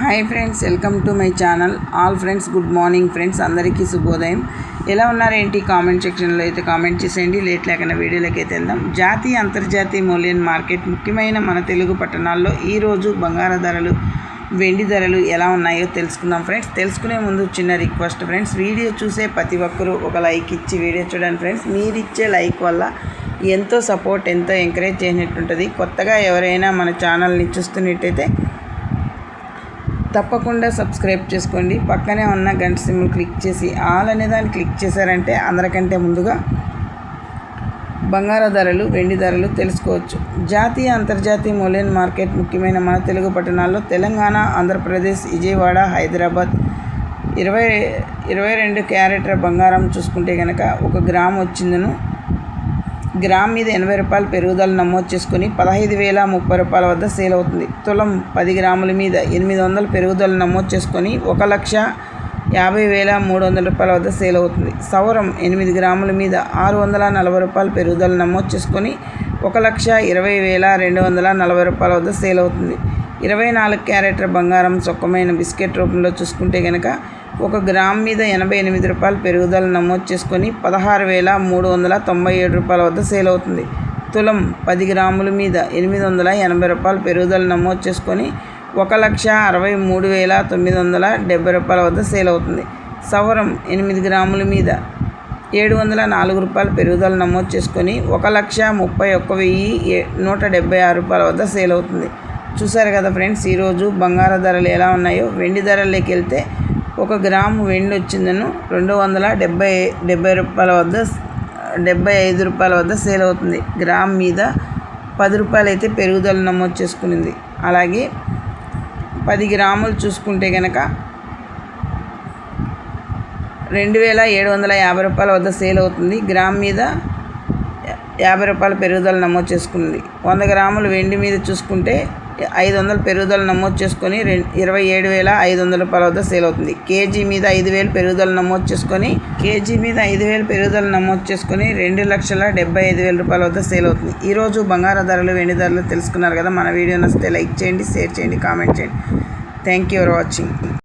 Hi friends, welcome to my channel. All friends good morning friends, అందరికీ శుభోదయం. ఎలా ఉన్నారేంటి comment సెక్షన్లో అయితే కామెంట్ చేసేయండి. లేట్ లేకుండా వీడియోలోకి అయితే వెళ్దాం. జాతీయ అంతర్జాతీయ మూల్యం మార్కెట్ ముఖ్యమైన మన తెలుగు పట్టణాల్లో ఈరోజు బంగారు ధరలు, వెండి ధరలు ఎలా ఉన్నాయో తెలుసుకుందాం ఫ్రెండ్స్. తెలుసుకునే ముందు చిన్న రిక్వెస్ట్ ఫ్రెండ్స్, వీడియో చూసే ప్రతి ఒక్కరూ ఒక లైక్ ఇచ్చి వీడియో చూడండి ఫ్రెండ్స్. మీరు ఇచ్చే లైక్ వల్ల ఎంతో సపోర్ట్, ఎంతో ఎంకరేజ్ చేసినట్టుంటుంది. కొత్తగా ఎవరైనా మన ఛానల్ని చూస్తున్నట్టయితే తప్పకుండా సబ్స్క్రైబ్ చేసుకోండి. పక్కనే ఉన్న గంట సింబల్ క్లిక్ చేసి ఆల్ అనే దాన్ని క్లిక్ చేశారంటే అందరికంటే ముందుగా బంగారు ధరలు, వెండి ధరలు తెలుసుకోవచ్చు. జాతీయ అంతర్జాతీయ మూల్యం మార్కెట్ ముఖ్యమైన మన తెలుగు పట్టణాల్లో తెలంగాణ, ఆంధ్రప్రదేశ్, విజయవాడ, హైదరాబాద్ 22 క్యారెట్ల బంగారం చూసుకుంటే కనుక 1 గ్రాము వచ్చిందను గ్రామ్ మీద 80 రూపాయలు పెరుగుదల నమోదు చేసుకుని 15,030 రూపాయల వద్ద సేల్ అవుతుంది. తులం 10 గ్రాముల మీద 800 పెరుగుదల నమోదు చేసుకొని 1,50,300 రూపాయల వద్ద సేల్ అవుతుంది. సౌరం 8 గ్రాముల మీద 640 రూపాయలు పెరుగుదల నమోదు చేసుకొని 1,20,240 రూపాయల వద్ద సేల్ అవుతుంది. 24 క్యారెట్ల బంగారం చొక్కమైన బిస్కెట్ రూపంలో చూసుకుంటే కనుక 1 గ్రామ్ మీద 88 రూపాయలు పెరుగుదల నమోదు చేసుకొని 16,397 రూపాయల వద్ద సేల్ అవుతుంది. తులం 10 గ్రాముల మీద 880 రూపాయలు పెరుగుదల నమోదు చేసుకొని 1,63,970 రూపాయల వద్ద సేల్ అవుతుంది. సవరం 8 గ్రాముల మీద 704 రూపాయలు పెరుగుదల నమోదు చేసుకొని 1,31,176 రూపాయల వద్ద సేల్ అవుతుంది. చూసారు కదా ఫ్రెండ్స్, ఈరోజు బంగారు ధరలు ఎలా ఉన్నాయో. వెండి ధరల్లోకి వెళ్తే 1 గ్రాము వెండి వచ్చిందను 270 రూపాయల వద్ద 75 రూపాయల వద్ద సేల్ అవుతుంది. గ్రామ్ మీద 10 రూపాయలు అయితే పెరుగుదల నమోదు చేసుకునింది. అలాగే 10 గ్రాములు చూసుకుంటే కనుక 2,750 రూపాయల వద్ద సేల్ అవుతుంది. గ్రామ్ మీద 50 రూపాయల పెరుగుదల నమోదు చేసుకుంది. 100 గ్రాములు వెండి మీద చూసుకుంటే 500 పెరుగుదల నమోదు చేసుకొని 27,500 రూపాయల వద్ద సేల్ అవుతుంది. కేజీ మీద 5,000 పెరుగుదల నమోదు చేసుకొని 2,75,000 రూపాయల వద్ద సేల్ అవుతుంది. ఈరోజు బంగారు ధరలు, వెండి ధరలు తెలుసుకున్నారు కదా. మన వీడియో నచ్చితే లైక్ చేయండి, షేర్ చేయండి, కామెంట్ చేయండి. Thank you for watching.